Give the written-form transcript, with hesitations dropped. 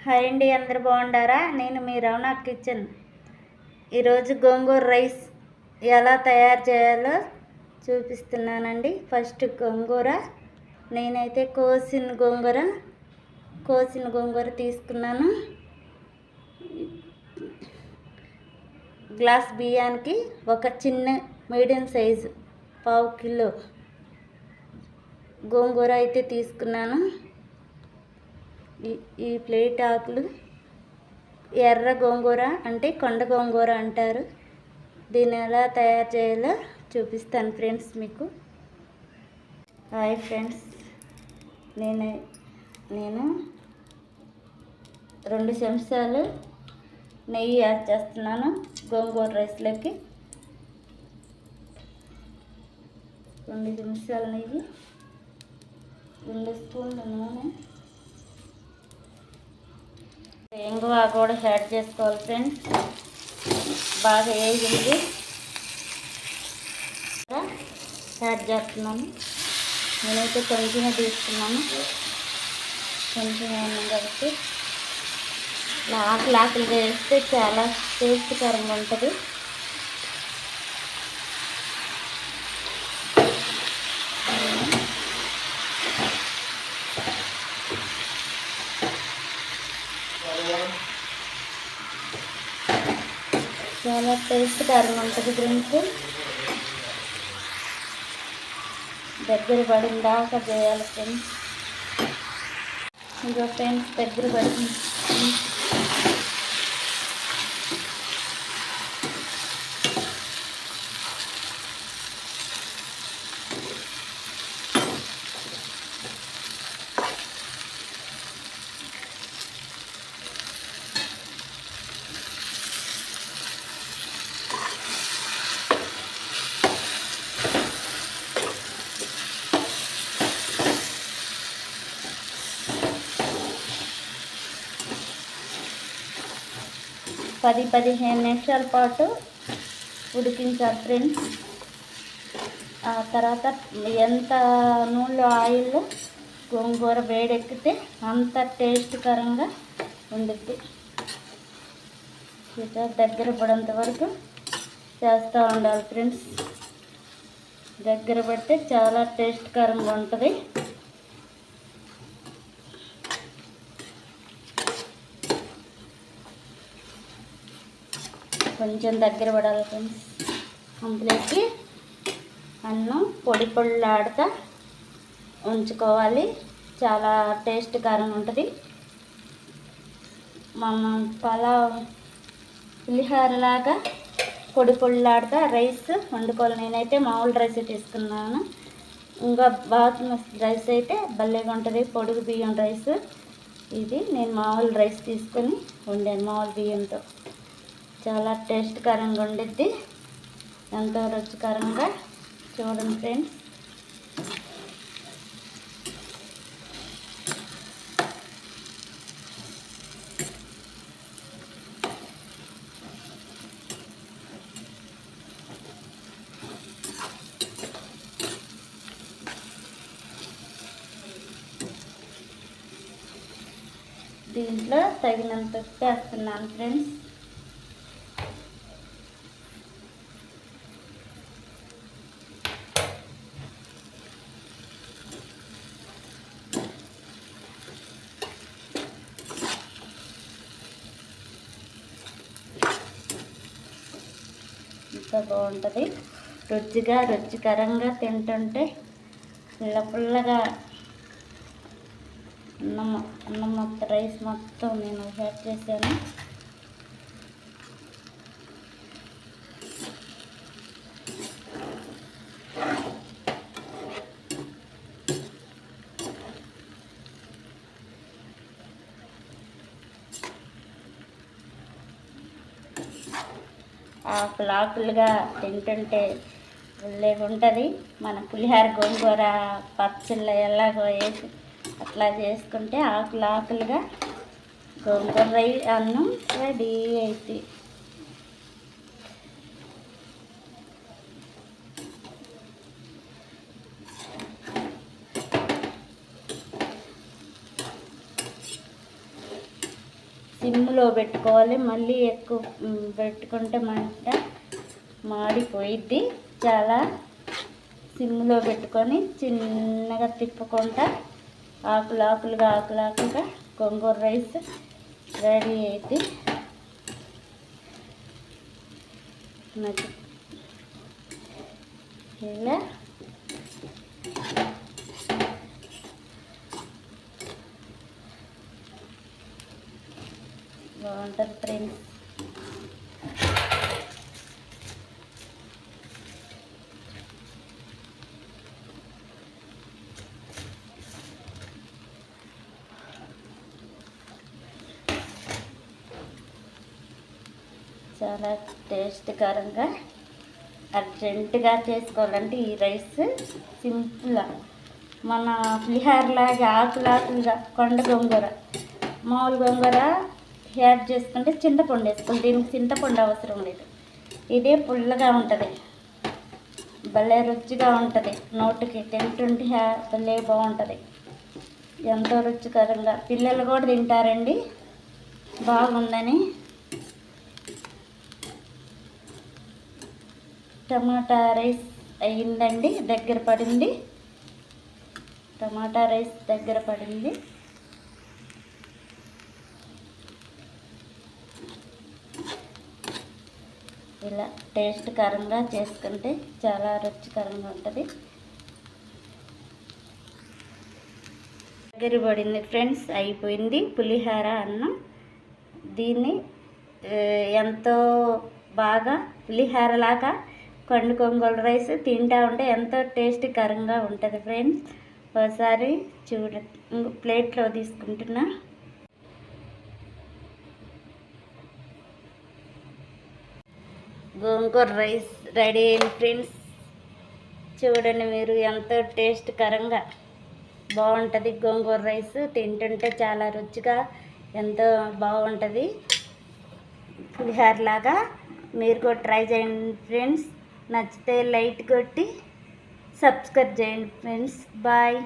Hi అండి, అందరు బాగుండారా? నేను మీ రవణ కిచెన్. ఈరోజు గోంగూర రైస్ ఎలా తయారు చేయాలో చూపిస్తున్నానండి. ఫస్ట్ గోంగూర నేనైతే కోసిన గోంగూర తీసుకున్నాను. గ్లాస్ బియ్యానికి ఒక చిన్న మీడియం సైజు పావు కిలో గోంగూర అయితే తీసుకున్నాను. ఈ ప్లేట్ ఆకులు ఎర్ర గోంగూర అంటే కొండ గోంగూర అంటారు. దీన్ని ఎలా తయారు చేయాలో చూపిస్తాను ఫ్రెండ్స్ మీకు. హాయ్ ఫ్రెండ్స్, నేను 2 చెంచాలు నెయ్యి యాడ్ చేస్తున్నాను గోంగూర రైస్లోకి. 2 చెంచాల నెయ్యి, 2 స్పూన్ల నూనె, ఇంగువ కూడా యాడ్ చేసుకోవాలి ఫ్రెండ్స్. బాగా వేగింది యాడ్ చేస్తున్నాను. నేనైతే కొంచెమే తీసుకున్నాను, కొంచెం వేయాలి కాబట్టి. ఆకులుగా వేస్తే చాలా టేస్ట్కరంగా ఉంటుంది. చాలా టేస్ట్కరంగా ఉంటుంది ఫ్రెండ్స్. దగ్గర పడిన దాకా చేయాలి ఫ్రెండ్స్. ఇంకా ఫ్రెండ్స్ దగ్గర పడింది. పది 15 నిమిషాల పాటు ఉడికించాలి ఫ్రెండ్స్. ఆ తర్వాత ఎంత నూనెలో ఆయిల్లో గోంగూర వేడెక్కితే అంత టేస్ట్కరంగా ఉండుద్ది. దగ్గర పడేంత వరకు చేస్తూ ఉండాలి ఫ్రెండ్స్. దగ్గర పడితే చాలా టేస్ట్కరంగా ఉంటుంది. కొంచెం దగ్గర పడాలి ఫ్రెండ్స్. అందులోకి అన్నం పొడిలాడుతా ఉంచుకోవాలి. చాలా టేస్ట్కరంగా ఉంటుంది. మనం పులిహోరలాగా పొడిలాడుతా రైస్ వండుకోవాలి. నేనైతే మామూలు రైస్ తీసుకున్నాను. ఇంకా బాస్మతి రైస్ అయితే భలేగా ఉంటుంది, పొడుగు బియ్యం రైస్. ఇది నేను మామూలు రైస్ తీసుకొని వండాను, మామూలు బియ్యంతో. చాలా టేస్ట్కరంగా ఉండిద్ది, ఎంతో రుచికరంగా. చూడండి ఫ్రెండ్స్. దీంట్లో తగినంత ఉప్పు వేస్తున్నాను ఫ్రెండ్స్. ఇంకా బాగుంటుంది, రుచికరంగా తింటుంటే పుల్లగా అన్నం మొత్తం రైస్ మొత్తం నేను యాడ్ చేశాను. ఆకులుగా తింటుంటే భలేగా ఉంటుంది. మన పులిహోర గోంగూర పచ్చళ్ళు ఎలాగో వేసి అట్లా చేసుకుంటే ఆకులుగా గోంగూర అన్నం రెడీ అవుతుంది. సిమ్లో పెట్టుకోవాలి. మళ్ళీ ఎక్కువ పెట్టుకుంటే మంట మాడిపోయిద్ది. చాలా సిమ్లో పెట్టుకొని చిన్నగా తిప్పుకుంటా ఆకులుగా గోంగూర రైస్ రెడీ అయితే నాకు ఇలా బాగుంటుంది ఫ్రెండ్స్. చాలా టేస్ట్కరంగా అర్జెంటుగా చేసుకోవాలంటే ఈ రైస్ సింపుల్గా మన పులిహోరలాగా ఆకులుగా కొండ గోంగూర మామూలు గోంగూర యాడ్ చేసుకుంటే చింతపండు వేసుకోవాలి. దీనికి చింతపండు అవసరం లేదు. ఇదే పుల్లగా ఉంటుంది, భలే రుచిగా ఉంటుంది. నోటికి తింటుంటే భలే బాగుంటుంది. ఎంతో రుచికరంగా పిల్లలు కూడా తింటారండి బాగుందని. టమాటా రైస్ అయ్యిందండి, దగ్గర పడింది. టమాటా రైస్ దగ్గర పడింది. ఇలా టేస్ట్కరంగా చేసుకుంటే చాలా రుచికరంగా ఉంటుంది. దగ్గర పడింది ఫ్రెండ్స్, అయిపోయింది పులిహోర అన్నం. దీన్ని ఎంతో బాగా పులిహోరలాగా కొండ గోంగూర రైస్ తింటా ఉంటే ఎంతో టేస్టీకరంగా ఉంటుంది ఫ్రెండ్స్. ఒకసారి ప్లేట్లో తీసుకుంటున్నా. గోంగూర రైస్ రెడీ అయింది ఫ్రెండ్స్. చూడండి మీరు, ఎంతో టేస్ట్కరంగా బాగుంటుంది. గోంగూర రైస్ తింటుంటే చాలా రుచిగా ఎంతో బాగుంటుంది పులిహోరలాగా. మీరు కూడా ట్రై చేయండి ఫ్రెండ్స్. నచ్చితే లైక్ కొట్టి సబ్స్క్రైబ్ చేయండి ఫ్రెండ్స్. బాయ్.